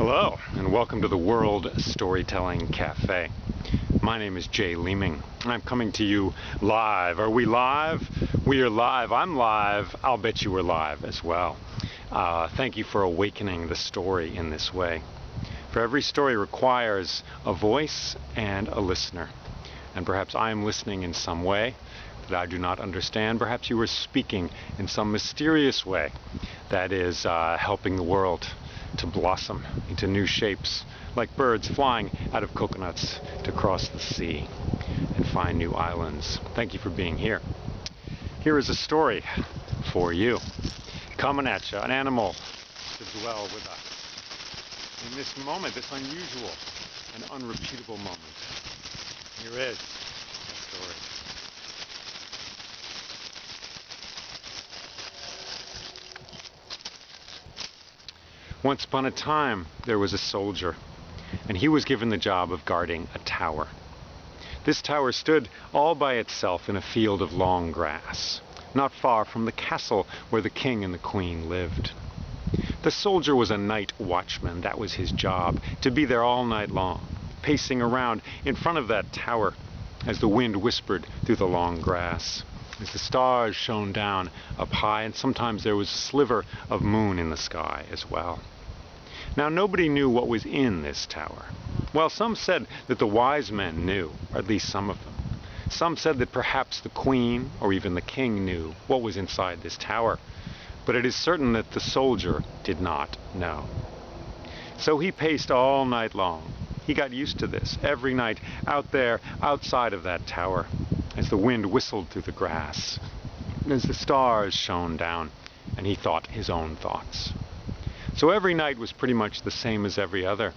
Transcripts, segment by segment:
Hello, and welcome to the World Storytelling Cafe. My name is Jay Leeming, and I'm coming to you live. Are we live? We are live. I'm live. I'll bet you are live as well. Thank you for awakening the story in this way. For every story requires a voice and a listener. And perhaps I am listening in some way that I do not understand. Perhaps you are speaking in some mysterious way that is helping the world to blossom into new shapes, like birds flying out of coconuts to cross the sea and find new islands. Thank you for being here. Here is a story for you, coming at you, an animal to dwell with us in this moment, this unusual and unrepeatable moment. Here is a story. Once upon a time, there was a soldier, and he was given the job of guarding a tower. This tower stood all by itself in a field of long grass, not far from the castle where the king and the queen lived. The soldier was a night watchman. That was his job, to be there all night long, pacing around in front of that tower as the wind whispered through the long grass, as the stars shone down up high, and sometimes there was a sliver of moon in the sky as well. Now, nobody knew what was in this tower. Well, some said that the wise men knew, or at least some of them. Some said that perhaps the queen or even the king knew what was inside this tower. But it is certain that the soldier did not know. So he paced all night long. He got used to this every night out there outside of that tower, as the wind whistled through the grass, as the stars shone down, and he thought his own thoughts. So every night was pretty much the same as every other.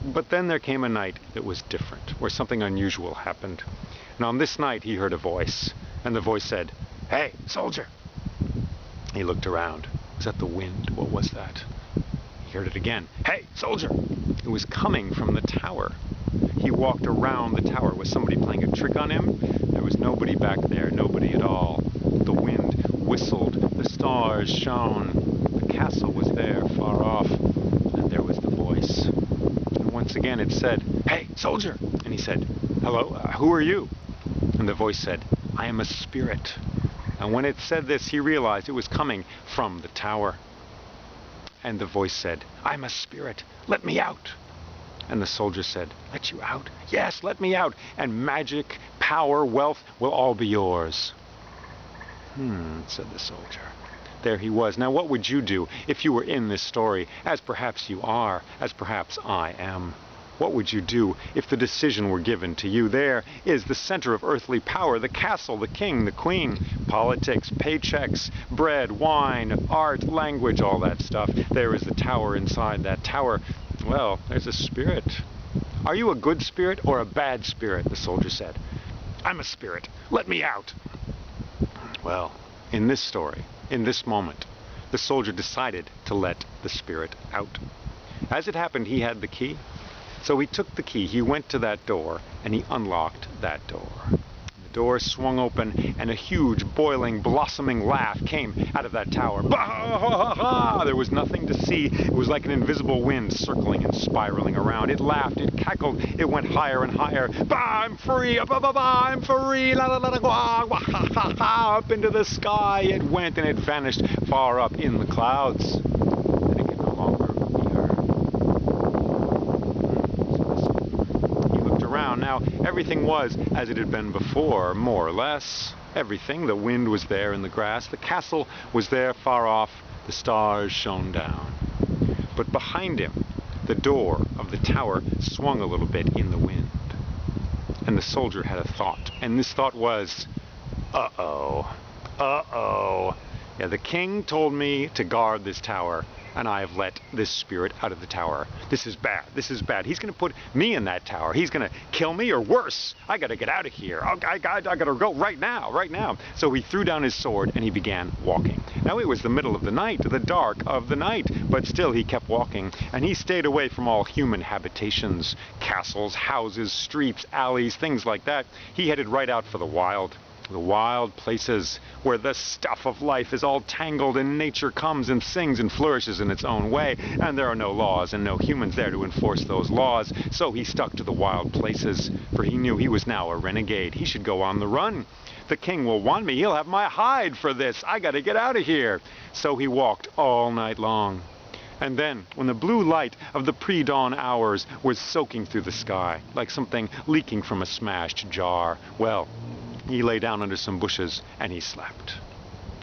But then there came a night that was different, where something unusual happened. And on this night he heard a voice, and the voice said, "Hey, soldier!" He looked around. Was that the wind? What was that? He heard it again. "Hey, soldier!" It was coming from the tower. He walked around the tower. Was somebody playing a trick on him? There was nobody back there, nobody at all. The wind whistled, the stars shone. The castle was there far off, and there was the voice. And once again it said, "Hey, soldier!" And he said, "Hello, who are you?" And the voice said, "I am a spirit." And when it said this, he realized it was coming from the tower. And the voice said, "I'm a spirit. Let me out." And the soldier said, "Let you out?" "Yes, let me out. And magic, power, wealth will all be yours." Said the soldier. There he was. Now, what would you do if you were in this story, as perhaps you are, as perhaps I am? What would you do if the decision were given to you? There is the center of earthly power, the castle, the king, the queen, politics, paychecks, bread, wine, art, language, all that stuff. There is the tower. Inside that tower, well, there's a spirit. "Are you a good spirit or a bad spirit?" the soldier said. "I'm a spirit. Let me out." Well, in this story, in this moment, the soldier decided to let the spirit out. As it happened, he had the key. So he took the key, he went to that door, and he unlocked that door. The door swung open, and a huge, boiling, blossoming laugh came out of that tower. Bah! There was nothing to see. It was like an invisible wind circling and spiraling around. It laughed, it cackled, it went higher and higher. Bah! I'm free! I'm free! La la la la! Wah, ha, ha, ha. Up into the sky it went, and it vanished far up in the clouds. And it could no longer be heard. He looked around. Now, everything was as it had been before, more or less. Everything. The wind was there in the grass. The castle was there far off. The stars shone down. But behind him, the door of the tower swung a little bit in the wind. And the soldier had a thought. And this thought was, uh-oh. Yeah, the king told me to guard this tower, and I have let this spirit out of the tower. This is bad. This is bad. He's going to put me in that tower. He's going to kill me, or I got to get out of here. I got to go right now. So he threw down his sword, and he began walking. Now, it was the middle of the night, the dark of the night, but still he kept walking, and he stayed away from all human habitations, castles, houses, streets, alleys, things like that. He headed right out for the wild. The wild places where the stuff of life is all tangled and nature comes and sings and flourishes in its own way, and there are no laws and no humans there to enforce those laws. So he stuck to the wild places, for he knew he was now a renegade. He should go on the run. The king will want me. He'll have my hide for this. I gotta get out of here. So he walked all night long. And then, when the blue light of the pre-dawn hours was soaking through the sky, like something leaking from a smashed jar, well, he lay down under some bushes and he slept.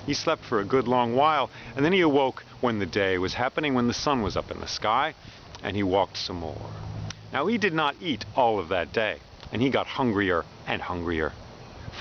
He slept for a good long while, and then he awoke when the day was happening, when the sun was up in the sky, and he walked some more. Now, he did not eat all of that day, and he got hungrier and hungrier.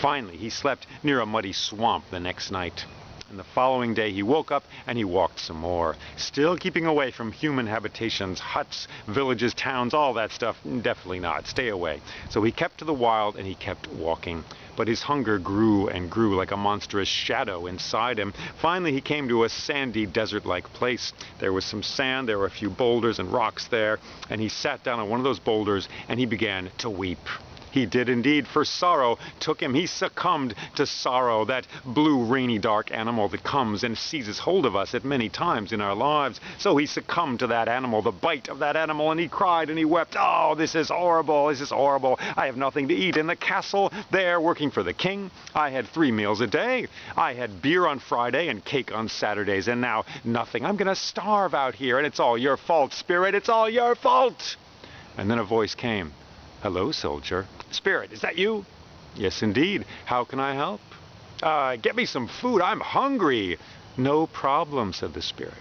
Finally, he slept near a muddy swamp the next night. And the following day he woke up and he walked some more, still keeping away from human habitations, huts, villages, towns, all that stuff. Definitely not. Stay away. So he kept to the wild and he kept walking. But his hunger grew and grew like a monstrous shadow inside him. Finally he came to a sandy desert-like place. There was some sand, there were a few boulders and rocks there, and he sat down on one of those boulders and he began to weep. He did indeed, for sorrow took him. He succumbed to sorrow, that blue, rainy, dark animal that comes and seizes hold of us at many times in our lives. So he succumbed to that animal, the bite of that animal, and he cried and he wept. Oh, this is horrible, this is horrible. I have nothing to eat. In the castle there, working for the king, I had 3 meals a day. I had beer on Friday and cake on Saturdays, and now nothing. I'm going to starve out here, and it's all your fault, Spirit. It's all your fault. And then a voice came. Hello, soldier. Spirit, is that you? Yes, indeed. How can I help? Get me some food. I'm hungry. No problem, said the spirit.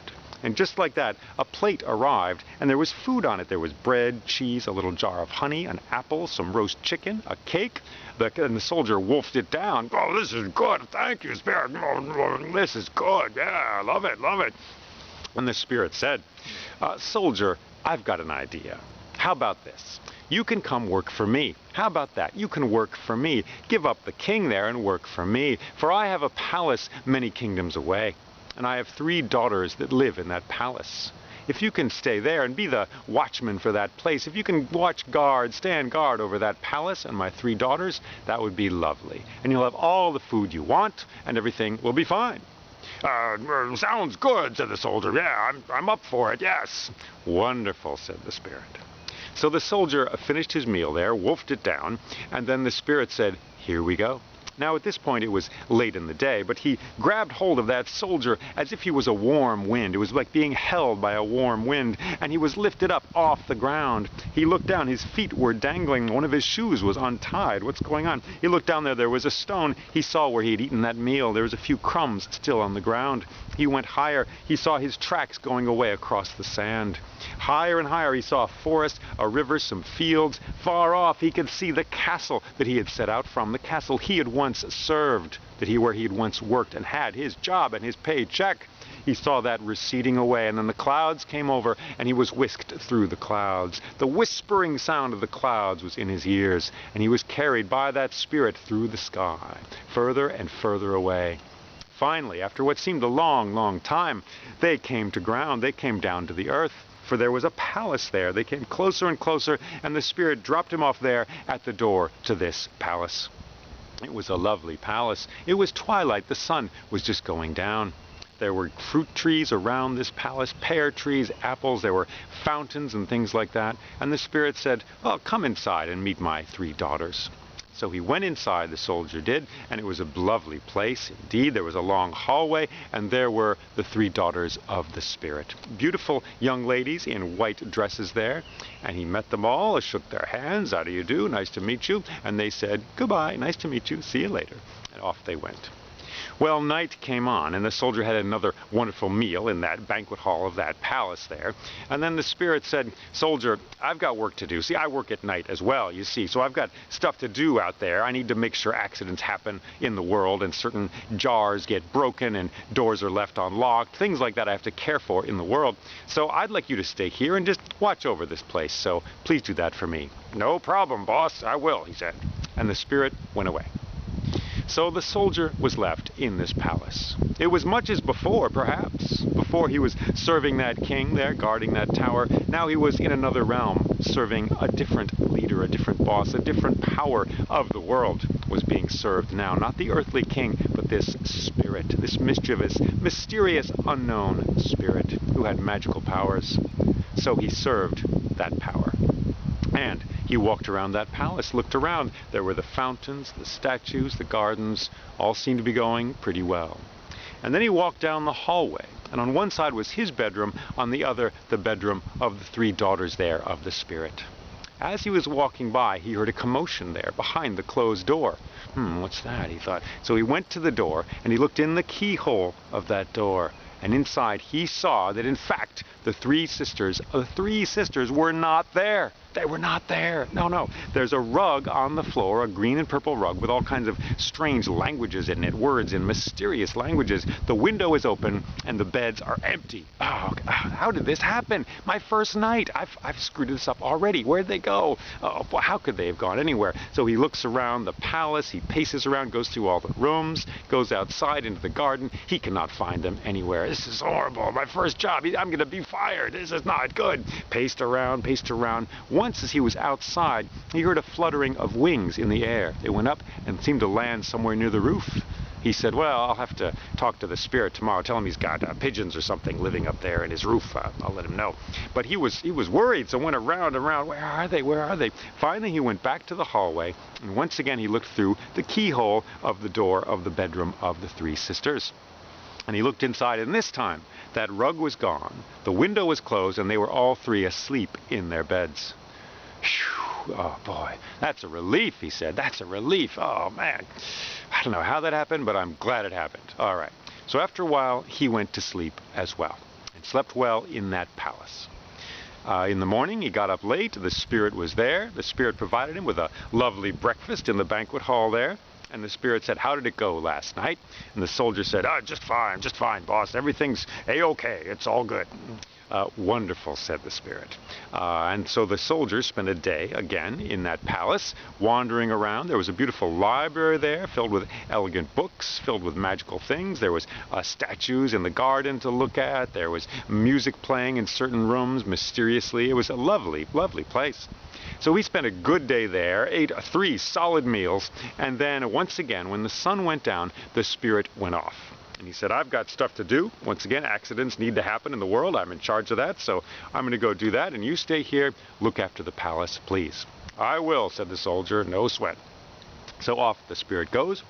And just like that, a plate arrived, and there was food on it. There was bread, cheese, a little jar of honey, an apple, some roast chicken, a cake. And the soldier wolfed it down. Oh, this is good. Thank you, Spirit. This is good. Yeah, love it, love it. And the spirit said, Soldier, I've got an idea. How about this? You can come work for me. How about that? You can work for me. Give up the king there and work for me. For I have a palace many kingdoms away, and I have 3 daughters that live in that palace. If you can stay there and be the watchman for that place, if you can stand guard over that palace and my 3 daughters, that would be lovely. And you'll have all the food you want, and everything will be fine. Sounds good, said the soldier. Yeah, I'm up for it, yes. Wonderful, said the spirit. So the soldier finished his meal there, wolfed it down, and then the spirit said, here we go. Now at this point it was late in the day, but he grabbed hold of that soldier as if he was a warm wind. It was like being held by a warm wind, and he was lifted up off the ground. He looked down, his feet were dangling, one of his shoes was untied. What's going on? He looked down there was a stone. He saw where he had eaten that meal. There was a few crumbs still on the ground. He went higher. He saw his tracks going away across the sand. Higher and higher he saw a forest, a river, some fields. Far off he could see the castle that he had set out from, the castle he had once served, where he had once worked and had his job and his paycheck. He saw that receding away, and then the clouds came over, and he was whisked through the clouds. The whispering sound of the clouds was in his ears, and he was carried by that spirit through the sky, further and further away. Finally, after what seemed a long, long time, they came to ground. They came down to the earth, for there was a palace there. They came closer and closer, and the spirit dropped him off there at the door to this palace. It was a lovely palace. It was twilight. The sun was just going down. There were fruit trees around this palace, pear trees, apples. There were fountains and things like that. And the spirit said, oh, come inside and meet my 3 daughters. So he went inside, the soldier did, and it was a lovely place. Indeed, there was a long hallway, and there were the 3 daughters of the spirit. Beautiful young ladies in white dresses there. And he met them all, shook their hands. How do you do? Nice to meet you. And they said, goodbye, nice to meet you. See you later. And off they went. Well, night came on, and the soldier had another wonderful meal in that banquet hall of that palace there. And then the spirit said, soldier, I've got work to do. See, I work at night as well, you see, so I've got stuff to do out there. I need to make sure accidents happen in the world, and certain jars get broken, and doors are left unlocked. Things like that I have to care for in the world. So I'd like you to stay here and just watch over this place, so please do that for me. No problem, boss, I will, he said. And the spirit went away. So the soldier was left in this palace. It was much as before, perhaps. Before he was serving that king there, guarding that tower. Now he was in another realm, serving a different leader, a different boss, a different power of the world was being served now. Not the earthly king, but this spirit, this mischievous, mysterious, unknown spirit who had magical powers. So he served that power. And he walked around that palace, looked around. There were the fountains, the statues, the gardens, all seemed to be going pretty well. And then he walked down the hallway, and on one side was his bedroom, on the other the bedroom of the three daughters there of the spirit. As he was walking by, he heard a commotion there behind the closed door. What's that? He thought. So he went to the door, and he looked in the keyhole of that door. And inside he saw that in fact the three sisters were not there. They were not there. No. There's a rug on the floor, a green and purple rug with all kinds of strange languages in it, words in mysterious languages. The window is open and the beds are empty. Oh, how did this happen? My first night. I've screwed this up already. Where'd they go? Oh, boy, how could they have gone anywhere? So he looks around the palace, he paces around, goes through all the rooms, goes outside into the garden. He cannot find them anywhere. This is horrible. My first job. I'm going to be fired. This is not good. Paced around. Once as he was outside, he heard a fluttering of wings in the air. They went up and seemed to land somewhere near the roof. He said, well, I'll have to talk to the spirit tomorrow. Tell him he's got pigeons or something living up there in his roof. I'll let him know. But he was worried, so went around. Where are they? Finally, he went back to the hallway, and once again he looked through the keyhole of the door of the bedroom of the three sisters. And he looked inside, and this time, that rug was gone, the window was closed, and they were all three asleep in their beds. Whew, oh boy, that's a relief, he said. That's a relief. Oh man, I don't know how that happened, but I'm glad it happened. All right. So after a while, he went to sleep as well, and slept well in that palace. In the morning, he got up late. The spirit was there. The spirit provided him with a lovely breakfast in the banquet hall there. And the spirit said, how did it go last night? And the soldier said, just fine, boss. Everything's A-okay. It's all good. Wonderful, said the spirit. And so the soldier spent a day again in that palace, wandering around. There was a beautiful library there, filled with elegant books, filled with magical things. There was statues in the garden to look at. There was music playing in certain rooms mysteriously. It was a lovely, lovely place. So he spent a good day there, ate 3 solid meals, and then once again, when the sun went down, the spirit went off. And he said, I've got stuff to do. Once again, accidents need to happen in the world. I'm in charge of that, so I'm going to go do that, and you stay here, look after the palace, please. I will, said the soldier, no sweat. So off the spirit goes,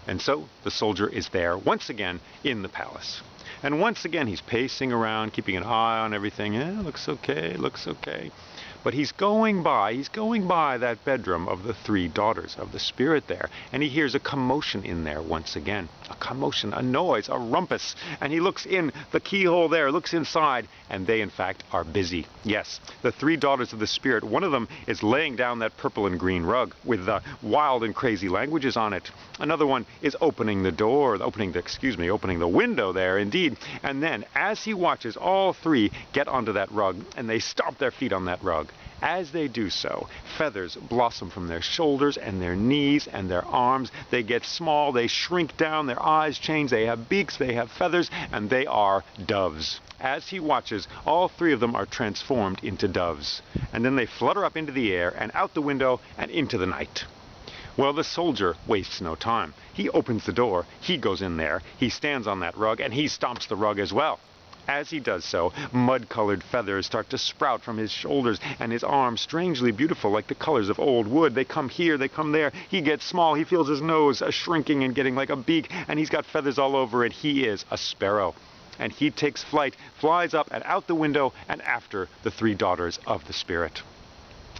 and so the soldier is there once again in the palace. And once again, he's pacing around, keeping an eye on everything. Looks okay. But he's going by that bedroom of the 3 daughters of the spirit there, and he hears a commotion in there once again. A commotion, a noise, a rumpus. And he looks in the keyhole there, looks inside, and they in fact are busy. Yes, the 3 daughters of the spirit, one of them is laying down that purple and green rug with wild and crazy languages on it. Another one is opening the window there indeed. And then as he watches all 3 get onto that rug, and they stomp their feet on that rug, as they do so, feathers blossom from their shoulders and their knees and their arms. They get small, they shrink down, their eyes change, they have beaks, they have feathers, and they are doves. As he watches, all 3 of them are transformed into doves. And then they flutter up into the air and out the window and into the night. Well, the soldier wastes no time. He opens the door, he goes in there, he stands on that rug, and he stomps the rug as well. As he does so, mud-colored feathers start to sprout from his shoulders and his arms, strangely beautiful, like the colors of old wood. They come here, they come there. He gets small. He feels his nose shrinking and getting like a beak, and he's got feathers all over it. He is a sparrow. And he takes flight, flies up and out the window and after the 3 daughters of the spirit.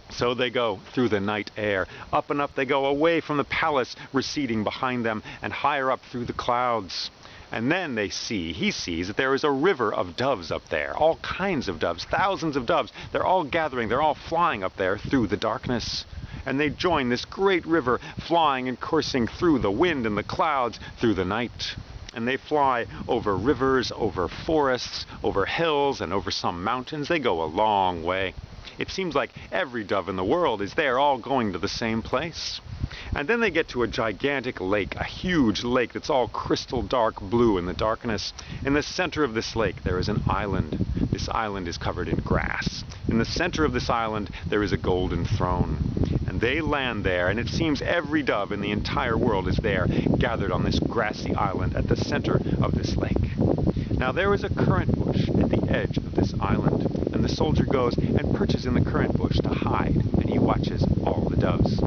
So they go through the night air. Up and up they go, away from the palace, receding behind them, and higher up through the clouds. And then he sees that there is a river of doves up there, all kinds of doves, thousands of doves. They're all gathering, they're all flying up there through the darkness. And they join this great river, flying and coursing through the wind and the clouds, through the night. And they fly over rivers, over forests, over hills, and over some mountains. They go a long way. It seems like every dove in the world is there, all going to the same place. And then they get to a gigantic lake, a huge lake that's all crystal dark blue in the darkness. In the center of this lake there is an island. This island is covered in grass. In the center of this island there is a golden throne. And they land there, and it seems every dove in the entire world is there, gathered on this grassy island at the center of this lake. Now there is a currant bush at the edge of this island, and the soldier goes and perches in the currant bush to hide, and he watches all the doves.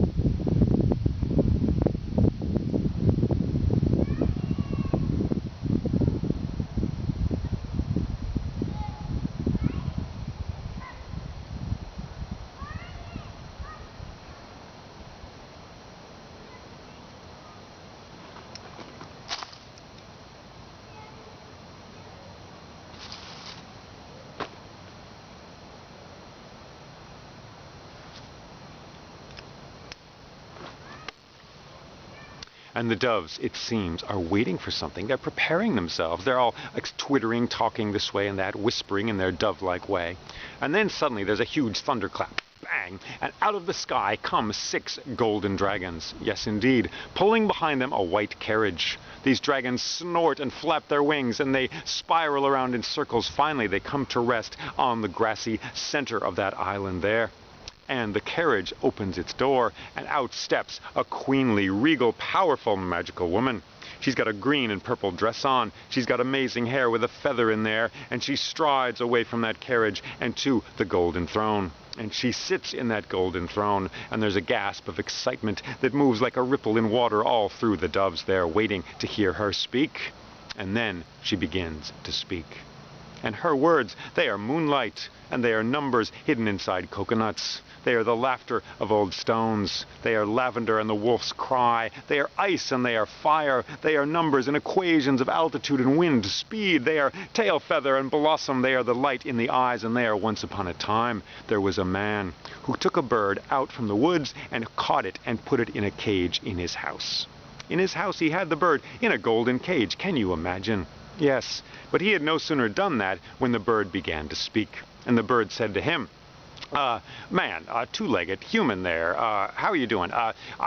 And the doves, it seems, are waiting for something. They're preparing themselves. They're all twittering, talking this way and that, whispering in their dove-like way. And then suddenly there's a huge thunderclap. Bang! And out of the sky come 6 golden dragons. Yes, indeed. Pulling behind them a white carriage. These dragons snort and flap their wings, and they spiral around in circles. Finally, they come to rest on the grassy center of that island there. And the carriage opens its door, and out steps a queenly, regal, powerful, magical woman. She's got a green and purple dress on. She's got amazing hair with a feather in there, and she strides away from that carriage and to the golden throne. And she sits in that golden throne, and there's a gasp of excitement that moves like a ripple in water all through the doves there, waiting to hear her speak. And then she begins to speak. And her words, they are moonlight, and they are numbers hidden inside coconuts. They are the laughter of old stones. They are lavender and the wolf's cry. They are ice and they are fire. They are numbers and equations of altitude and wind, speed. They are tail feather and blossom. They are the light in the eyes, and they are once upon a time there was a man who took a bird out from the woods and caught it and put it in a cage in his house. In his house he had the bird in a golden cage. Can you imagine? Yes, but he had no sooner done that when the bird began to speak. And the bird said to him, man, two-legged human there, how are you doing?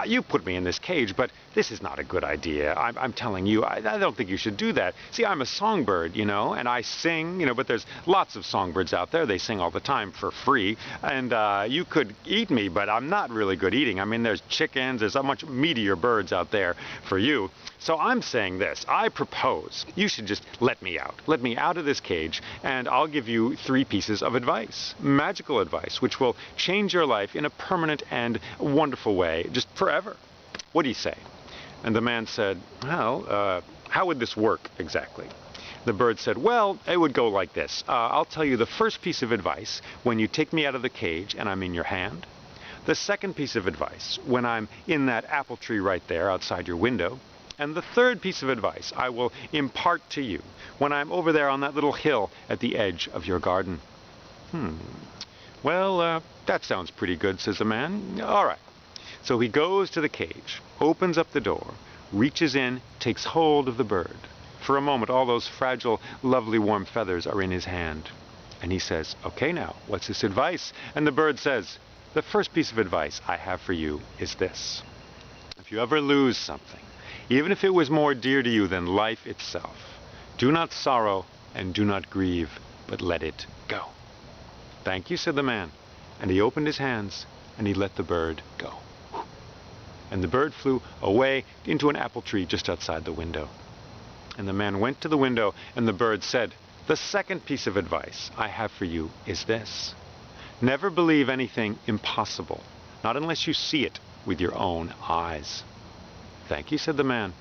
You put me in this cage, but this is not a good idea. I'm telling you, I don't think you should do that. See, I'm a songbird, you know, and I sing, you know, but there's lots of songbirds out there. They sing all the time for free, and you could eat me, but I'm not really good eating. I mean, there's chickens, there's a much meatier birds out there for you. So I'm saying this, I propose you should just let me out. Let me out of this cage, and I'll give you 3 pieces of advice, magical advice, which will change your life in a permanent and wonderful way, just forever. What do you say? And the man said, well, how would this work exactly? The bird said, well, it would go like this. I'll tell you the first piece of advice when you take me out of the cage and I'm in your hand. The second piece of advice when I'm in that apple tree right there outside your window. And the third piece of advice I will impart to you when I'm over there on that little hill at the edge of your garden. Well, that sounds pretty good, says the man. All right. So he goes to the cage, opens up the door, reaches in, takes hold of the bird. For a moment, all those fragile, lovely, warm feathers are in his hand. And he says, okay, now, what's this advice? And the bird says, the first piece of advice I have for you is this. If you ever lose something, even if it was more dear to you than life itself, do not sorrow and do not grieve, but let it go. Thank you, said the man. And he opened his hands and he let the bird go. And the bird flew away into an apple tree just outside the window. And the man went to the window, and the bird said, the second piece of advice I have for you is this. Never believe anything impossible, not unless you see it with your own eyes. Thank you, said the man.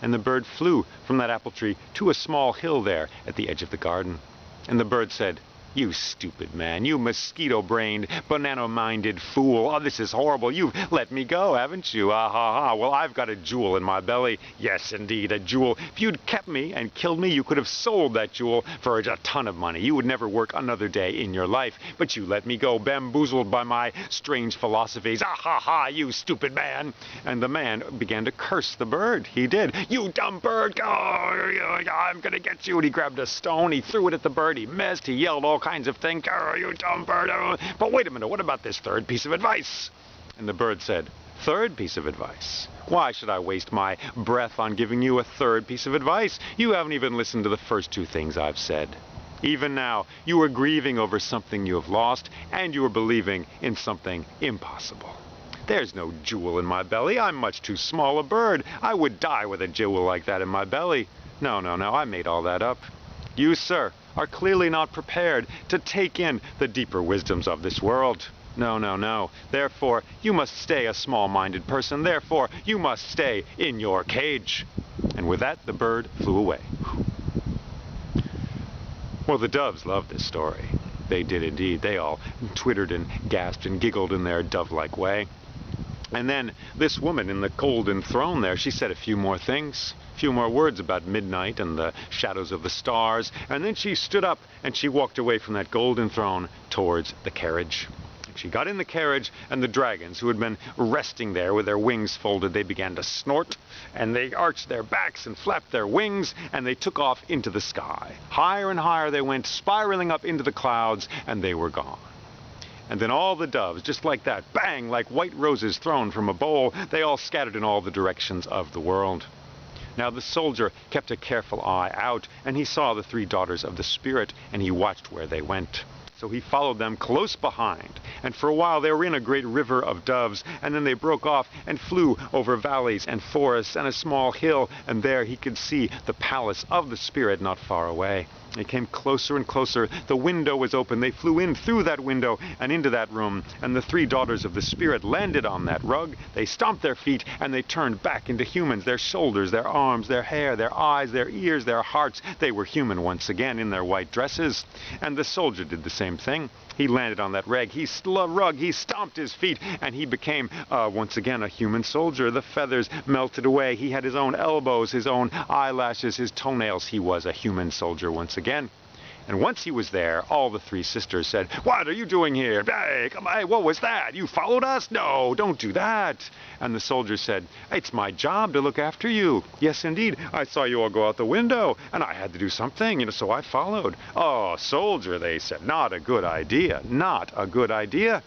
And the bird flew from that apple tree to a small hill there at the edge of the garden. And the bird said, you stupid man, you mosquito-brained, banana-minded fool. Oh, this is horrible. You've let me go, haven't you? Ah, ha, ha. Well, I've got a jewel in my belly. Yes, indeed, a jewel. If you'd kept me and killed me, you could have sold that jewel for a ton of money. You would never work another day in your life. But you let me go, bamboozled by my strange philosophies. Ah, ha, ha, you stupid man. And the man began to curse the bird. He did. You dumb bird. Oh, I'm going to get you. And he grabbed a stone. He threw it at the bird. He missed. He yelled all kinds of things. Oh, you dumb bird. Oh. But wait a minute, what about this third piece of advice? And the bird said, Third piece of advice. Why should I waste my breath on giving you a third piece of advice? You haven't even listened to the first two things I've said. Even now, you are grieving over something you have lost, and you are believing in something impossible. There's no jewel in my belly. I'm much too small a bird. I would die with a jewel like that in my belly. No, I made all that up. You, sir, are clearly not prepared to take in the deeper wisdoms of this world. No. Therefore, you must stay a small-minded person. Therefore, you must stay in your cage. And with that, the bird flew away. Well, the doves loved this story. They did indeed. They all twittered and gasped and giggled in their dove-like way. And then this woman in the golden throne there, she said a few more things, a few more words about midnight and the shadows of the stars, and then she stood up and she walked away from that golden throne towards the carriage. She got in the carriage, and the dragons, who had been resting there with their wings folded, they began to snort, and they arched their backs and flapped their wings, and they took off into the sky. Higher and higher they went, spiraling up into the clouds, and they were gone. And then all the doves, just like that, bang, like white roses thrown from a bowl, they all scattered in all the directions of the world. Now the soldier kept a careful eye out, and he saw the three daughters of the spirit, and he watched where they went. So he followed them close behind, and for a while they were in a great river of doves, and then they broke off and flew over valleys and forests and a small hill, and there he could see the palace of the spirit not far away. They came closer and closer. The window was open. They flew in through that window and into that room, and the three daughters of the spirit landed on that rug. They stomped their feet, and they turned back into humans. Their shoulders, their arms, their hair, their eyes, their ears, their hearts, they were human once again in their white dresses. And the soldier did the same thing. He landed on that rug. He stomped his feet, and he became once again a human soldier. The feathers melted away. He had his own elbows, his own eyelashes, his toenails. He was a human soldier once again. And once he was there, all the three sisters said, "What are you doing here? Hey, come on, what was that? You followed us? No, don't do that." And the soldier said, "It's my job to look after you. Yes, indeed. I saw you all go out the window, and I had to do something, so I followed." "Oh, soldier," they said, "not a good idea. Not a good idea."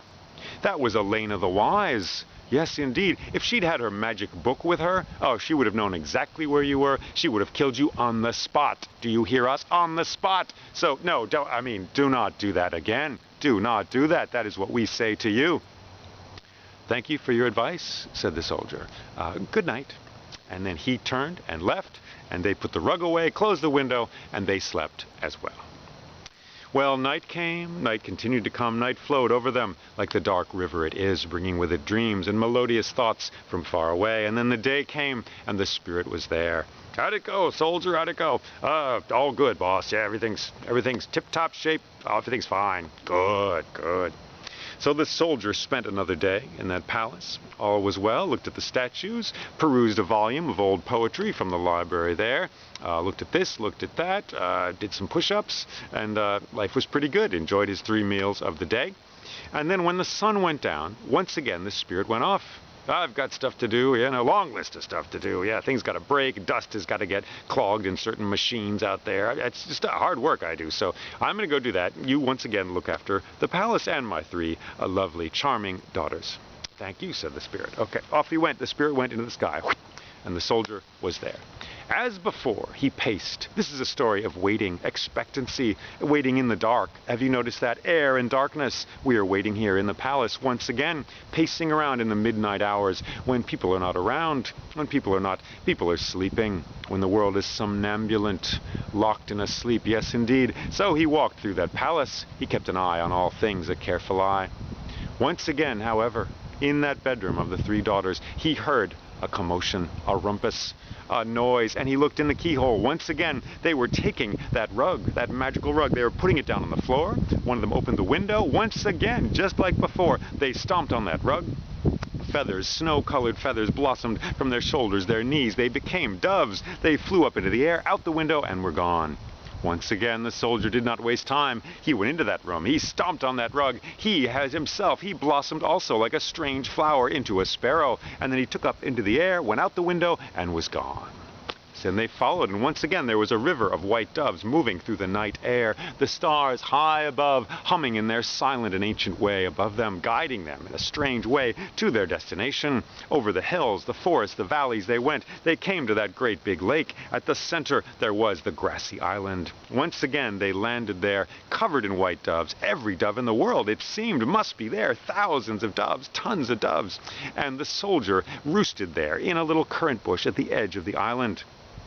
That was Elena the Wise. Yes, indeed. If she'd had her magic book with her, oh, she would have known exactly where you were. She would have killed you on the spot. Do you hear us? On the spot. So, no, do not do that again. Do not do that. That is what we say to you. "Thank you for your advice," said the soldier. Good night." And then he turned and left, and they put the rug away, closed the window, and they slept as well. Well, night came, night continued to come, night flowed over them like the dark river it is, bringing with it dreams and melodious thoughts from far away. And then the day came, and the spirit was there. "How'd it go, soldier? How'd it go?" All good, boss. Yeah, everything's tip-top shape. Everything's fine. Good. So the soldier spent another day in that palace. All was well, looked at the statues, perused a volume of old poetry from the library there, looked at this, looked at that, did some push-ups, and life was pretty good. Enjoyed his 3 meals of the day. And then when the sun went down, once again the spirit went off. "I've got stuff to do, a long list of stuff to do. Yeah, things got to break, dust has got to get clogged in certain machines out there. It's just hard work I do, so I'm going to go do that. You once again look after the palace and my 3 lovely, charming daughters." "Thank you," said the spirit. Okay, off he went. The spirit went into the sky, and the soldier was there. As before, he paced. This is a story of waiting, expectancy, waiting in the dark. Have you noticed that? Air and darkness. We are waiting here in the palace once again, pacing around in the midnight hours when people are not around, when people are sleeping, when the world is somnambulant, locked in a sleep. Yes, indeed. So he walked through that palace. He kept an eye on all things, a careful eye. Once again, however, in that bedroom of the 3 daughters, he heard a commotion, a rumpus, a noise, and he looked in the keyhole. Once again, they were taking that rug, that magical rug. They were putting it down on the floor. One of them opened the window. Once again, just like before, they stomped on that rug. Feathers, snow-colored feathers, blossomed from their shoulders, their knees. They became doves. They flew up into the air, out the window, and were gone. Once again, the soldier did not waste time. He went into that room. He stomped on that rug. He blossomed also like a strange flower into a sparrow. And then he took up into the air, went out the window, and was gone. And they followed, and once again there was a river of white doves moving through the night air, the stars high above, humming in their silent and ancient way above them, guiding them in a strange way to their destination. Over the hills, the forests, the valleys they went. They came to that great big lake. At the center there was the grassy island. Once again they landed there, covered in white doves. Every dove in the world, it seemed, must be there. Thousands of doves, tons of doves. And the soldier roosted there in a little currant bush at the edge of the island.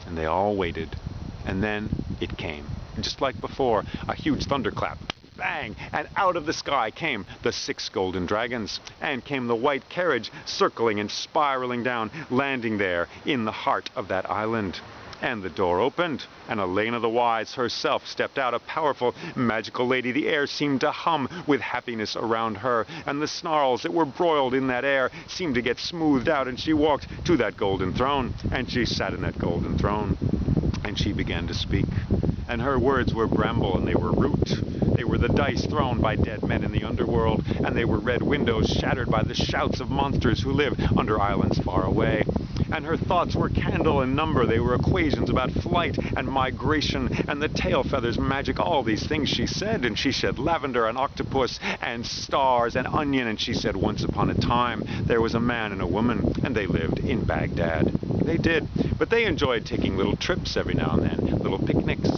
And they all waited. And then it came. Just like before, a huge thunderclap. Bang! And out of the sky came the 6 golden dragons. And came the white carriage, circling and spiraling down, landing there in the heart of that island. And the door opened, and Elena the Wise herself stepped out, a powerful, magical lady. The air seemed to hum with happiness around her, and the snarls that were broiled in that air seemed to get smoothed out, and she walked to that golden throne, and she sat in that golden throne, and she began to speak. And her words were bramble, and they were root. They were the dice thrown by dead men in the underworld, and they were red windows shattered by the shouts of monsters who live under islands far away. And her thoughts were candle and number. They were equations about flight and migration and the tail feathers magic. All these things she said. And she said lavender and octopus and stars and onion. And she said once upon a time there was a man and a woman, and they lived in Baghdad. They did. But they enjoyed taking little trips every now and then, little picnics.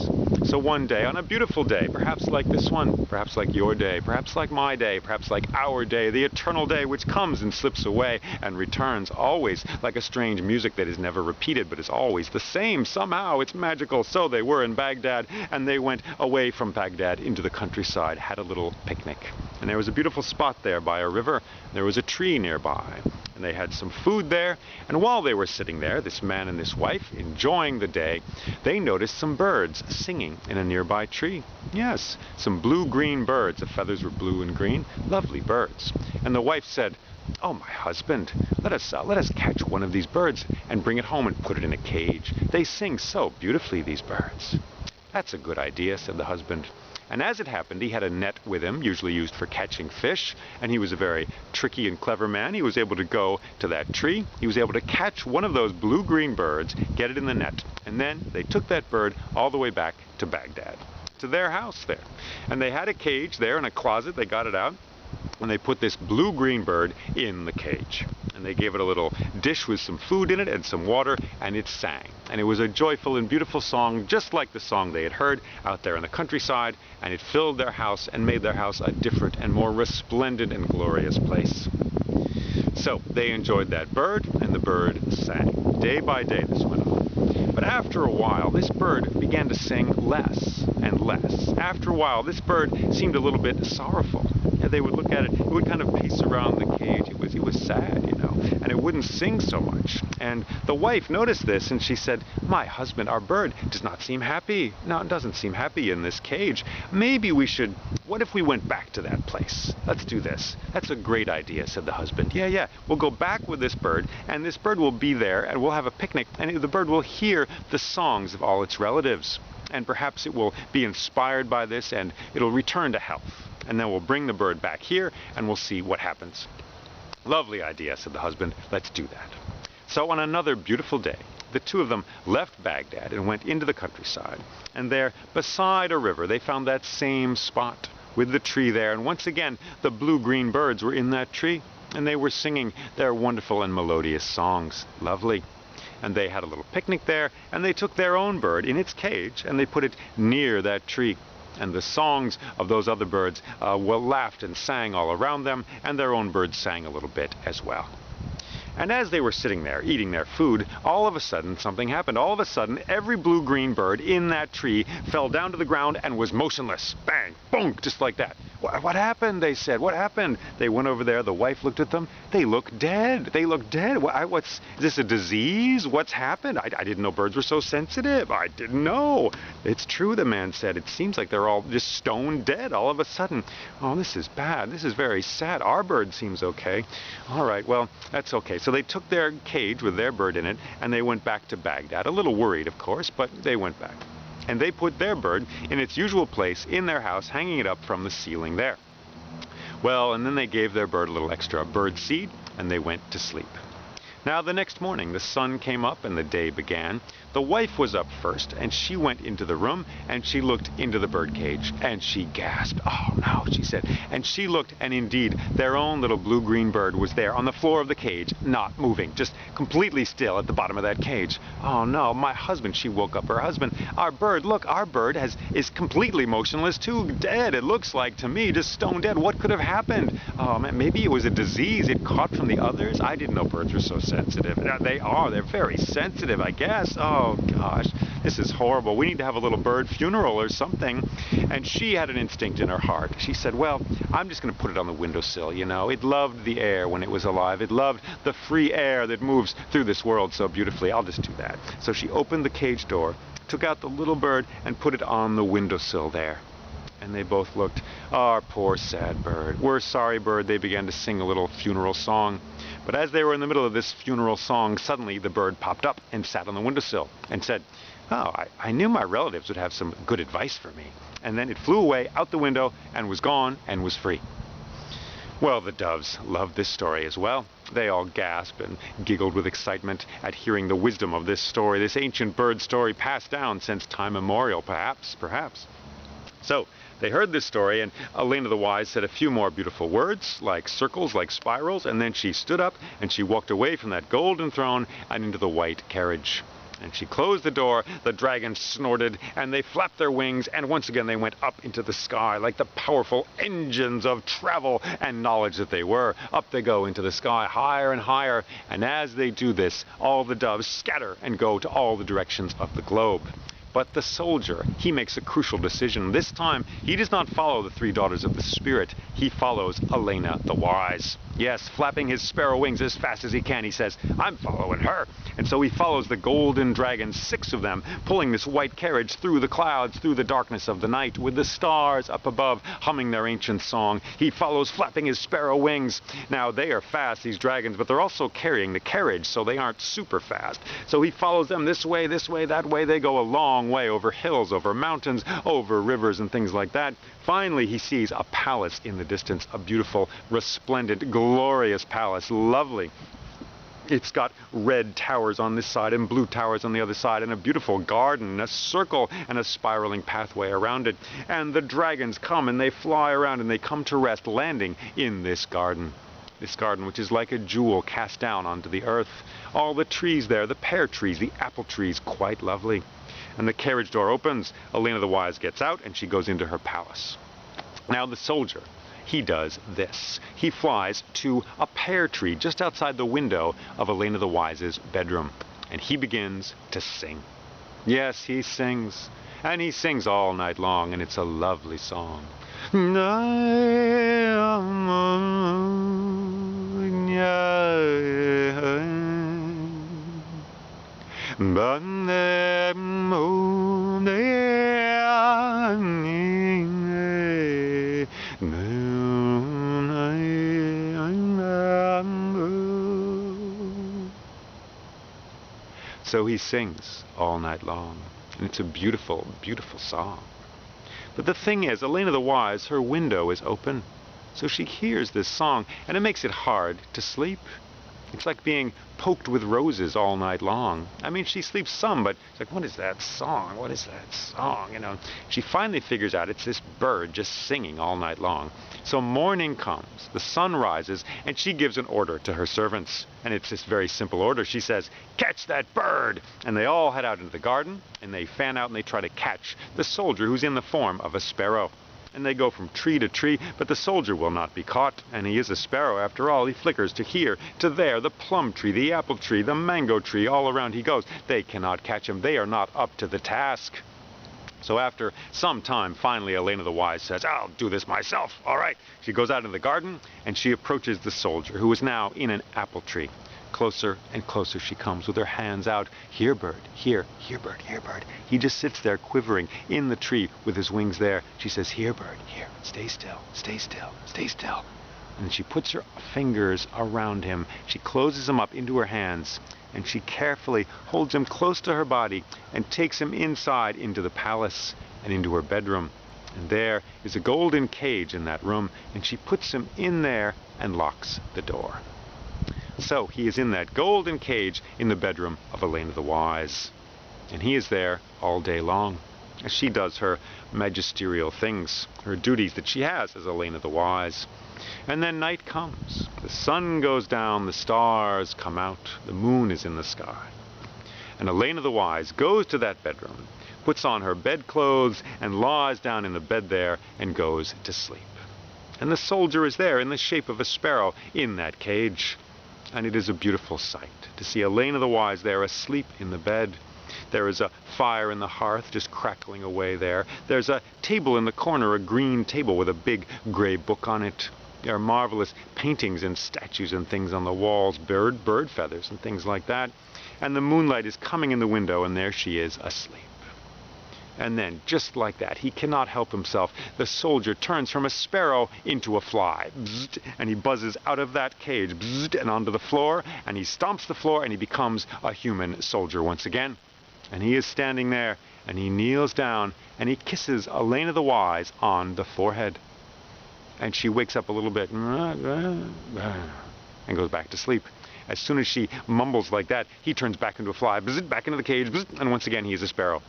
So one day, on a beautiful day, perhaps like this one, perhaps like your day, perhaps like my day, perhaps like our day, the eternal day which comes and slips away and returns, always like a strange music that is never repeated but is always the same. Somehow it's magical. So they were in Baghdad, and they went away from Baghdad into the countryside, had a little picnic. And there was a beautiful spot there by a river. There was a tree nearby. And they had some food there, and while they were sitting there, this man and this wife, enjoying the day, they noticed some birds singing in a nearby tree. Yes, some blue-green birds. The feathers were blue and green. Lovely birds. And the wife said, "Oh, my husband, let us catch one of these birds and bring it home and put it in a cage. They sing so beautifully, these birds." "That's a good idea," said the husband. And as it happened, he had a net with him, usually used for catching fish, and he was a very tricky and clever man. He was able to go to that tree. He was able to catch one of those blue-green birds, get it in the net, and then they took that bird all the way back to Baghdad, to their house there. And they had a cage there in a closet. They got it out, and they put this blue-green bird in the cage. And they gave it a little dish with some food in it and some water, and it sang. And it was a joyful and beautiful song, just like the song they had heard out there in the countryside, and it filled their house and made their house a different and more resplendent and glorious place. So they enjoyed that bird, and the bird sang. Day by day this went on. But after a while, this bird began to sing less and less. After a while, this bird seemed a little bit sorrowful. And they would look at it, it would kind of pace around the cage. It was sad, and it wouldn't sing so much. And the wife noticed this, and she said, "My husband, our bird, does not seem happy. No, it doesn't seem happy in this cage. Maybe we should, what if we went back to that place? Let's do this." "That's a great idea," said the husband. Yeah, we'll go back with this bird, and this bird will be there, and we'll have a picnic, and the bird will hear the songs of all its relatives. And perhaps it will be inspired by this, and it'll return to health. And then we'll bring the bird back here, and we'll see what happens." "Lovely idea," said the husband. "Let's do that." So on another beautiful day, the two of them left Baghdad and went into the countryside. And there, beside a river, they found that same spot with the tree there. And once again, the blue-green birds were in that tree, and they were singing their wonderful and melodious songs. Lovely. And they had a little picnic there, and they took their own bird in its cage, and they put it near that tree. And the songs of those other birds laughed and sang all around them, and their own birds sang a little bit as well. And as they were sitting there eating their food, all of a sudden something happened. All of a sudden, every blue-green bird in that tree fell down to the ground and was motionless. Bang! Boom! Just like that. "What happened?" they said. "What happened?" They went over there. The wife looked at them. "They look dead. They look dead. Is this a disease? What's happened? I didn't know birds were so sensitive. I didn't know." "It's true," the man said. "It seems like they're all just stone dead all of a sudden. Oh, this is bad. This is very sad. Our bird seems okay." "All right, well, that's okay." So they took their cage with their bird in it, and they went back to Baghdad. A little worried, of course, but they went back. And they put their bird in its usual place in their house, hanging it up from the ceiling there. Well, and then they gave their bird a little extra bird seed, and they went to sleep. Now the next morning the sun came up and the day began. The wife was up first, and she went into the room, and she looked into the birdcage, and she gasped. "Oh no," she said. And she looked, and indeed, their own little blue-green bird was there on the floor of the cage, not moving, just completely still at the bottom of that cage. "Oh no, my husband," she woke up her husband. "Our bird, look, our bird is completely motionless too, dead, it looks like to me, just stone dead. What could have happened? Oh man, maybe it was a disease it caught from the others. I didn't know birds were so sensitive." They are, they're very sensitive, I guess. Oh gosh, this is horrible. We need to have a little bird funeral or something. And she had an instinct in her heart. She said, "Well, I'm just going to put it on the windowsill, you know. It loved the air when it was alive. It loved the free air that moves through this world so beautifully. I'll just do that." So she opened the cage door, took out the little bird, and put it on the windowsill there. And they both looked. "Our poor sad bird. We're sorry, bird." They began to sing a little funeral song. But as they were in the middle of this funeral song, suddenly the bird popped up and sat on the windowsill and said, "Oh, I knew my relatives would have some good advice for me." And then it flew away out the window and was gone and was free. Well, the doves loved this story as well. They all gasped and giggled with excitement at hearing the wisdom of this story, this ancient bird story passed down since time immemorial, perhaps. So they heard this story, and Elena the Wise said a few more beautiful words, like circles, like spirals, and then she stood up and she walked away from that golden throne and into the white carriage. And she closed the door, the dragons snorted, and they flapped their wings, and once again they went up into the sky like the powerful engines of travel and knowledge that they were. Up they go into the sky, higher and higher, and as they do this, all the doves scatter and go to all the directions of the globe. But the soldier, he makes a crucial decision. This time, he does not follow the three daughters of the spirit. He follows Elena the Wise. Yes, flapping his sparrow wings as fast as he can, he says, "I'm following her." And so he follows the golden dragons, 6 of them, pulling this white carriage through the clouds, through the darkness of the night, with the stars up above humming their ancient song. He follows, flapping his sparrow wings. Now, they are fast, these dragons, but they're also carrying the carriage, so they aren't super fast. So he follows them this way, that way. They go a long way over hills, over mountains, over rivers and things like that. Finally, he sees a palace in the distance, a beautiful, resplendent, glorious palace, lovely. It's got red towers on this side and blue towers on the other side, and a beautiful garden, a circle, and a spiraling pathway around it. And the dragons come and they fly around and they come to rest, landing in this garden. This garden, which is like a jewel cast down onto the earth. All the trees there, the pear trees, the apple trees, quite lovely. And the carriage door opens. Elena the Wise gets out and she goes into her palace. Now the soldier, he does this. He flies to a pear tree just outside the window of Elena the Wise's bedroom. And he begins to sing. Yes, he sings. And he sings all night long, and it's a lovely song. So he sings all night long, and it's a beautiful, beautiful song. But the thing is, Elena the Wise, her window is open, so she hears this song, and it makes it hard to sleep. It's like being poked with roses all night long. I mean, she sleeps some, but it's like, what is that song? What is that song? You know, she finally figures out it's this bird just singing all night long. So morning comes, the sun rises, and she gives an order to her servants. And it's this very simple order. She says, "Catch that bird!" And they all head out into the garden, and they fan out and they try to catch the soldier who's in the form of a sparrow. And they go from tree to tree, but the soldier will not be caught. And he is a sparrow after all. He flickers to here, to there, the plum tree, the apple tree, the mango tree, all around he goes. They cannot catch him. They are not up to the task. So after some time, finally Elena the Wise says, "I'll do this myself." All right. She goes out into the garden, and she approaches the soldier, who is now in an apple tree. Closer and closer she comes with her hands out. "Here, bird, here, here, bird, here, bird." He just sits there quivering in the tree with his wings there. She says, "Here, bird, here, stay still, stay still, stay still." And she puts her fingers around him. She closes him up into her hands, and she carefully holds him close to her body and takes him inside into the palace and into her bedroom. And there is a golden cage in that room, and she puts him in there and locks the door. So he is in that golden cage in the bedroom of Elena the Wise. and he is there all day long, as she does her magisterial things, her duties that she has as Elena the Wise. And then night comes. The sun goes down, the stars come out, the moon is in the sky. And Elena the Wise goes to that bedroom, puts on her bedclothes, and lies down in the bed there and goes to sleep. And the soldier is there in the shape of a sparrow in that cage. And it is a beautiful sight to see Elena the Wise there asleep in the bed. There is a fire in the hearth just crackling away there. There's a table in the corner, a green table with a big gray book on it. There are marvelous paintings and statues and things on the walls, bird feathers and things like that. And the moonlight is coming in the window, and there she is asleep. And then, just like that, he cannot help himself. The soldier turns from a sparrow into a fly. Bzzzt, and he buzzes out of that cage bzzzt, and onto the floor, and he stomps the floor, and he becomes a human soldier once again. And he is standing there, and he kneels down, and he kisses Elena the Wise on the forehead. And she wakes up a little bit and goes back to sleep. As soon as she mumbles like that, he turns back into a fly, bzzzt, back into the cage, bzzzt, and once again he is a sparrow.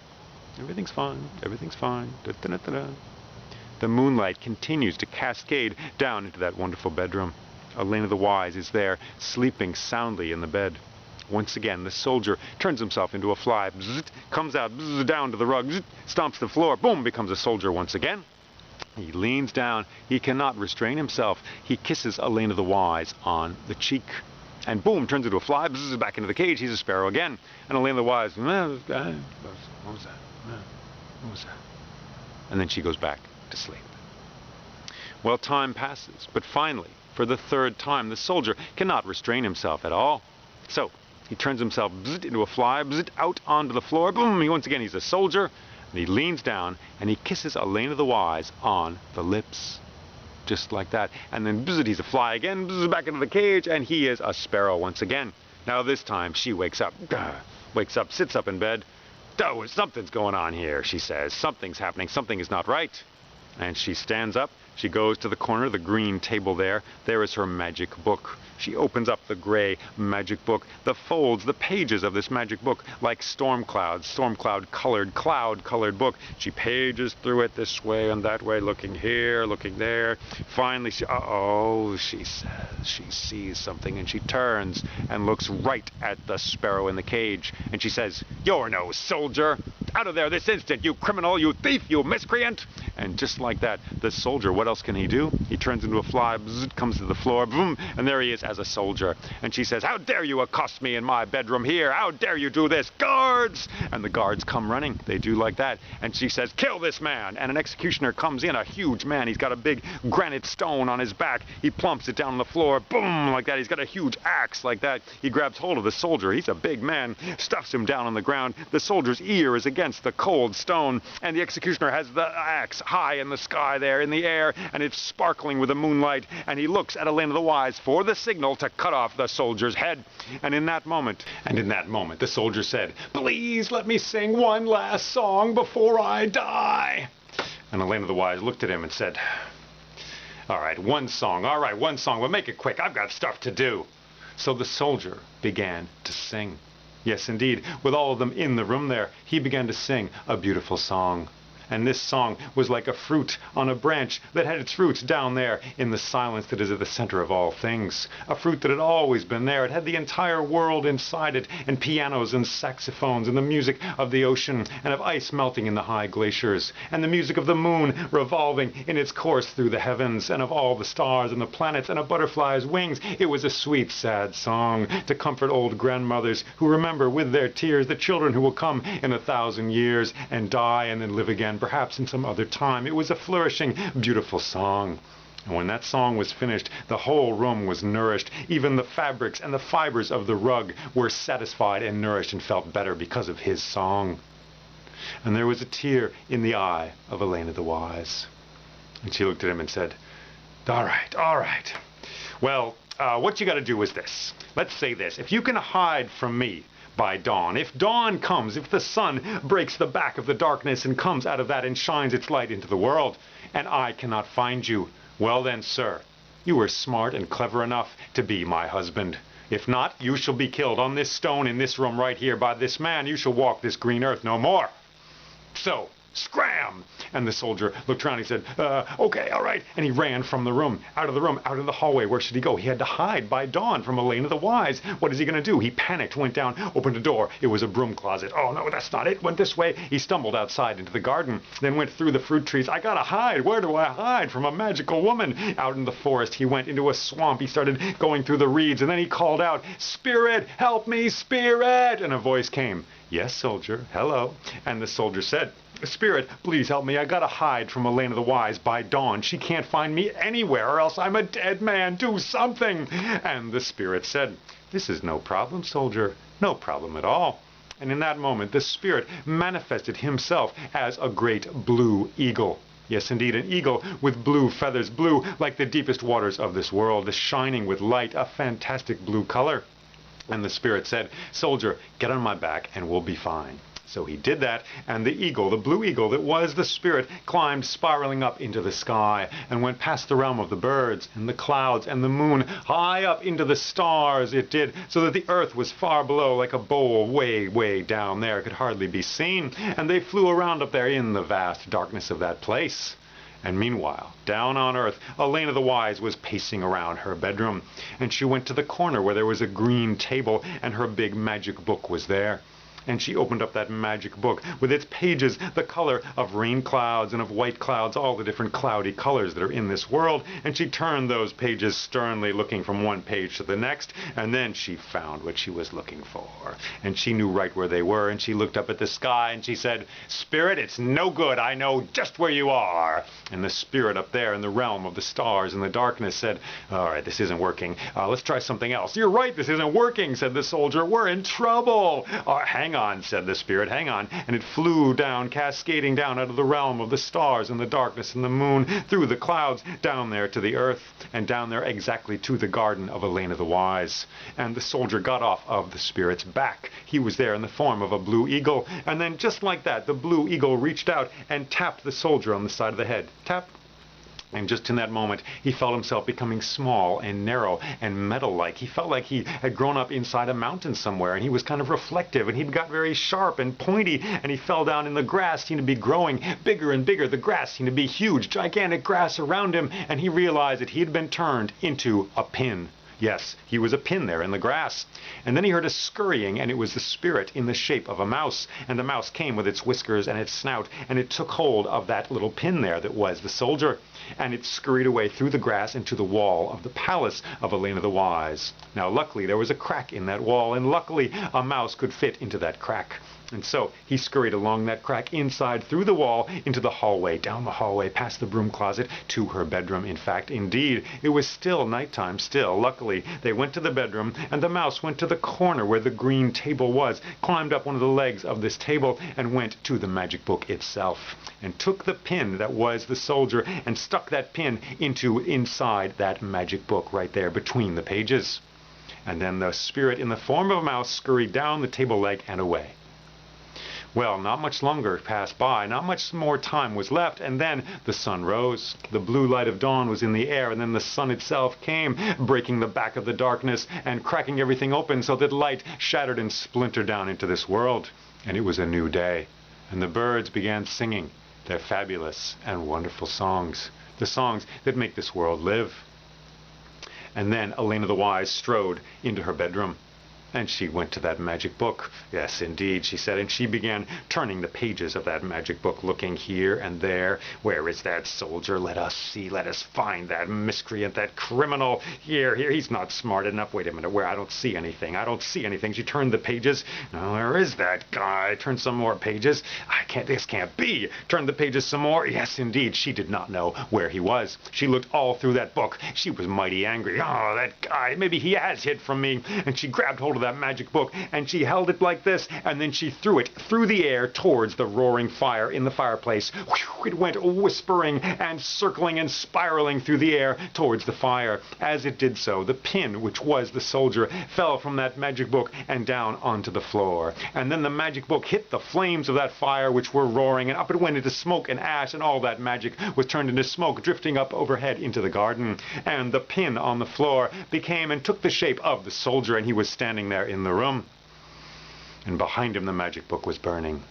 Everything's fine. Everything's fine. Da, da, da, da, da. The moonlight continues to cascade down into that wonderful bedroom. Elena the Wise is there, sleeping soundly in the bed. Once again, the soldier turns himself into a fly, bzzzt, comes out bzzzt, down to the rug, bzzzt, stomps the floor, boom, becomes a soldier once again. He leans down. He cannot restrain himself. He kisses Elena the Wise on the cheek. And boom, turns into a fly, bzzz, back into the cage. He's a sparrow again. And Elena the Wise, what was that? What was that? And then she goes back to sleep. Well, time passes, but finally, for the third time, the soldier cannot restrain himself at all. So he turns himself bzzz, into a fly, bzzz, out onto the floor. Boom! Once again, he's a soldier. And he leans down and he kisses Elena the Wise on the lips. Just like that. And then bzzz, he's a fly again, bzzz, back into the cage, and he is a sparrow once again. Now this time she wakes up, sits up in bed. Oh, something's going on here, she says. Something's happening. Something is not right. And she stands up. She goes to the corner, the green table there. There is her magic book. She opens up the gray magic book. The folds, the pages of this magic book, like storm cloud cloud-colored book. She pages through it this way and that way, looking here, looking there. Finally, she says, she sees something, and she turns and looks right at the sparrow in the cage. And she says, "You're no soldier! Out of there this instant, you criminal, you thief, you miscreant!" And just like that, the soldier, what else can he do? He turns into a fly, bzzz, comes to the floor, boom, and there he is as a soldier. And she says, "How dare you accost me in my bedroom here? How dare you do this? Guards!" And the guards come running. They do like that. And she says, "Kill this man!" And an executioner comes in, a huge man. He's got a big granite stone on his back. He plumps it down on the floor, boom, like that. He's got a huge axe like that. He grabs hold of the soldier. He's a big man, stuffs him down on the ground. The soldier's ear is against the cold stone, and the executioner has the axe high in the sky there, in the air, and it's sparkling with the moonlight, and he looks at Elena the Wise for the signal to cut off the soldier's head. And in that moment, the soldier said, "Please let me sing one last song before I die." And Elena the Wise looked at him and said, all right, one song, but make it quick. I've got stuff to do." So the soldier began to sing. Yes, indeed, with all of them in the room there, he began to sing a beautiful song. And this song was like a fruit on a branch that had its roots down there in the silence that is at the center of all things. A fruit that had always been there. It had the entire world inside it, and pianos and saxophones, and the music of the ocean, and of ice melting in the high glaciers, and the music of the moon revolving in its course through the heavens, and of all the stars and the planets, and a butterfly's wings. It was a sweet, sad song to comfort old grandmothers who remember with their tears the children who will come in 1,000 years and die and then live again, perhaps in some other time. It was a flourishing, beautiful song. And when that song was finished, the whole room was nourished. Even the fabrics and the fibers of the rug were satisfied and nourished and felt better because of his song. And there was a tear in the eye of Elena the Wise. And she looked at him and said, all right. Well, what you got to do is this. Let's say this. If you can hide from me by dawn, if dawn comes, if the sun breaks the back of the darkness and comes out of that and shines its light into the world, and I cannot find you, well then, sir, you are smart and clever enough to be my husband. If not, you shall be killed on this stone in this room right here by this man. You shall walk this green earth no more. So, scram! And the soldier looked around. He said, okay, all right. And he ran from the room, out of the hallway. Where should he go? He had to hide by dawn from Elena the Wise. What is he going to do? He panicked, went down, opened a door. It was a broom closet. Oh, no, that's not it. Went this way. He stumbled outside into the garden, then went through the fruit trees. I gotta hide. Where do I hide from a magical woman? Out in the forest, he went into a swamp. He started going through the reeds, and then he called out, Spirit, help me, Spirit! And a voice came. Yes, soldier, hello. And the soldier said, Spirit, please help me. I gotta hide from Elena the Wise by dawn. She can't find me anywhere, or else I'm a dead man. Do something. And the Spirit said, this is no problem, soldier. No problem at all. And in that moment, the Spirit manifested himself as a great blue eagle. Yes, indeed, an eagle with blue feathers, blue like the deepest waters of this world, shining with light, a fantastic blue color. And the Spirit said, soldier, get on my back and we'll be fine. So he did that, and the eagle, the blue eagle that was the Spirit, climbed spiraling up into the sky and went past the realm of the birds and the clouds and the moon, high up into the stars it did, so that the earth was far below like a bowl way, way down there, could hardly be seen. And they flew around up there in the vast darkness of that place. And meanwhile, down on earth, Elena the Wise was pacing around her bedroom, and she went to the corner where there was a green table, and her big magic book was there. And she opened up that magic book with its pages, the color of rain clouds and of white clouds, all the different cloudy colors that are in this world. And she turned those pages sternly, looking from one page to the next. And then she found what she was looking for. And she knew right where they were. And she looked up at the sky and she said, Spirit, it's no good. I know just where you are. And the Spirit up there in the realm of the stars and the darkness said, all right, this isn't working. Let's try something else. You're right, this isn't working, said the soldier. We're in trouble. Hang on, said the Spirit, hang on. And it flew down, cascading down out of the realm of the stars and the darkness and the moon, through the clouds, down there to the earth, and down there exactly to the garden of Elena the Wise. And the soldier got off of the Spirit's back. He was there in the form of a blue eagle. And then just like that, the blue eagle reached out and tapped the soldier on the side of the head. Tap. And just in that moment, he felt himself becoming small and narrow and metal-like. He felt like he had grown up inside a mountain somewhere, and he was kind of reflective, and he got very sharp and pointy, and he fell down in the grass, seemed to be growing bigger and bigger. The grass seemed to be huge, gigantic grass around him, and he realized that he had been turned into a pin. Yes, he was a pin there in the grass. And then he heard a scurrying, and it was the Spirit in the shape of a mouse. And the mouse came with its whiskers and its snout, and it took hold of that little pin there that was the soldier. And it scurried away through the grass into the wall of the palace of Elena the Wise. Now, luckily, there was a crack in that wall, and luckily, a mouse could fit into that crack. And so he scurried along that crack inside, through the wall, into the hallway, down the hallway, past the broom closet, to her bedroom. In fact, indeed, it was still nighttime still. Luckily, they went to the bedroom, and the mouse went to the corner where the green table was, climbed up one of the legs of this table, and went to the magic book itself, and took the pin that was the soldier, and stuck that pin inside that magic book right there between the pages. And then the Spirit in the form of a mouse scurried down the table leg and away. Well, not much longer passed by, not much more time was left, and then the sun rose. The blue light of dawn was in the air, and then the sun itself came, breaking the back of the darkness and cracking everything open so that light shattered and splintered down into this world. And it was a new day, and the birds began singing their fabulous and wonderful songs, the songs that make this world live. And then Elena the Wise strode into her bedroom. And she went to that magic book. Yes, indeed, she said, and she began turning the pages of that magic book, looking here and there. Where is that soldier? Let us see, let us find that miscreant, that criminal. Here, he's not smart enough. Wait a minute, where? I don't see anything. I don't see anything. She turned the pages. Oh, where is that guy? Turned some more pages. This can't be. Turned the pages some more. Yes, indeed, she did not know where he was. She looked all through that book. She was mighty angry. Oh, that guy, maybe he has hid from me. And she grabbed hold of that magic book, and she held it like this, and then she threw it through the air towards the roaring fire in the fireplace. It went whispering and circling and spiraling through the air towards the fire. As it did so, the pin, which was the soldier, fell from that magic book and down onto the floor. And then the magic book hit the flames of that fire, which were roaring, and up it went into smoke and ash, and all that magic was turned into smoke, drifting up overhead into the garden. And the pin on the floor became and took the shape of the soldier, and he was standing there in the room. And behind him the magic book was burning.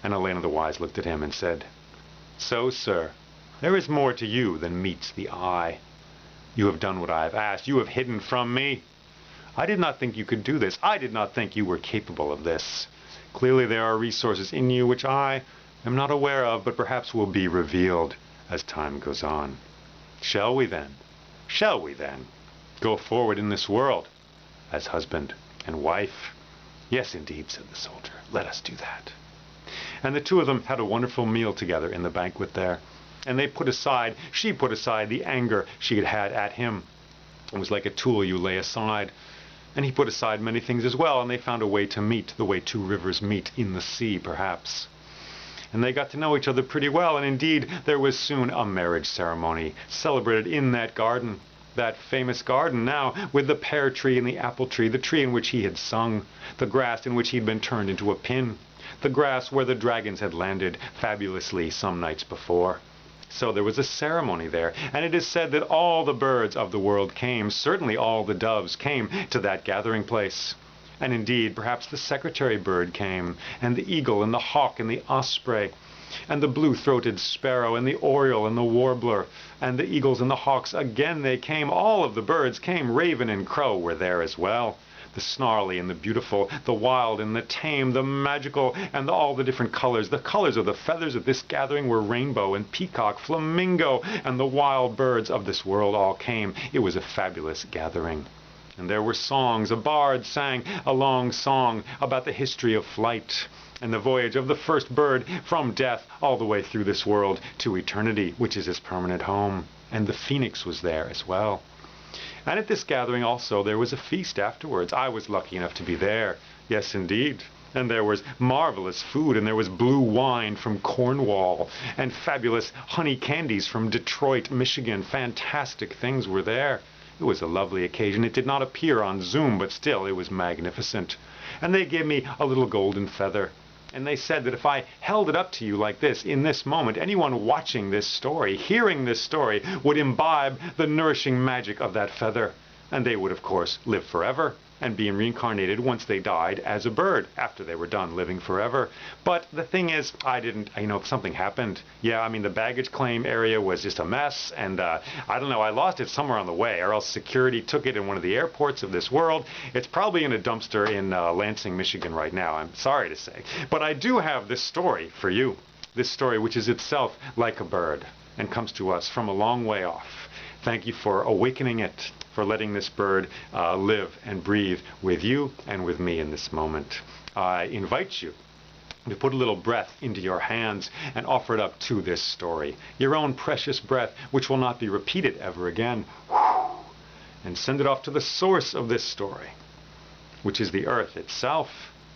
And Elena the Wise looked at him and said, "So, sir, there is more to you than meets the eye. You have done what I have asked. You have hidden from me. I did not think you could do this. I did not think you were capable of this. Clearly there are resources in you which I am not aware of, but perhaps will be revealed as time goes on. Shall we then go forward in this world as husband and wife?" "Yes, indeed," said the soldier. "Let us do that." And the two of them had a wonderful meal together in the banquet there. And she put aside the anger she had had at him. It was like a tool you lay aside. And he put aside many things as well, and they found a way to meet, the way two rivers meet in the sea, perhaps. And they got to know each other pretty well, and indeed there was soon a marriage ceremony celebrated in that garden. That famous garden now, with the pear tree and the apple tree, the tree in which he had sung, the grass in which he'd been turned into a pin, the grass where the dragons had landed fabulously some nights before. So there was a ceremony there, and it is said that all the birds of the world came, certainly all the doves came to that gathering place. And indeed, perhaps the secretary bird came, and the eagle and the hawk and the osprey, and the blue-throated sparrow and the oriole and the warbler, and the eagles and the hawks, again they came. All of the birds came. Raven and crow were there as well. The snarly and the beautiful, the wild and the tame, the magical, and all the different colors. The colors of the feathers at this gathering were rainbow and peacock, flamingo, and the wild birds of this world all came. It was a fabulous gathering. And there were songs. A bard sang a long song about the history of flight and the voyage of the first bird from death all the way through this world to eternity, which is his permanent home. And the phoenix was there as well. And at this gathering also there was a feast afterwards. I was lucky enough to be there. Yes, indeed. And there was marvelous food, and there was blue wine from Cornwall, and fabulous honey candies from Detroit, Michigan. Fantastic things were there. It was a lovely occasion. It did not appear on Zoom, but still it was magnificent. And they gave me a little golden feather. And they said that if I held it up to you like this, in this moment, anyone watching this story, hearing this story, would imbibe the nourishing magic of that feather. And they would, of course, live forever and be reincarnated once they died as a bird after they were done living forever. But the thing is, something happened. Yeah, I mean, the baggage claim area was just a mess, and I don't know, I lost it somewhere on the way, or else security took it in one of the airports of this world. It's probably in a dumpster in Lansing, Michigan right now, I'm sorry to say. But I do have this story for you, this story which is itself like a bird and comes to us from a long way off. Thank you for awakening it, for letting this bird live and breathe with you and with me in this moment. I invite you to put a little breath into your hands and offer it up to this story, your own precious breath, which will not be repeated ever again. And send it off to the source of this story, which is the earth itself,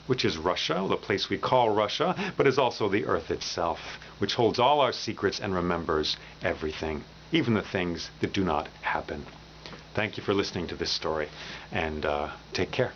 which is Russia, the place we call Russia, but is also the earth itself, which holds all our secrets and remembers everything, even the things that do not happen. Thank you for listening to this story, and take care.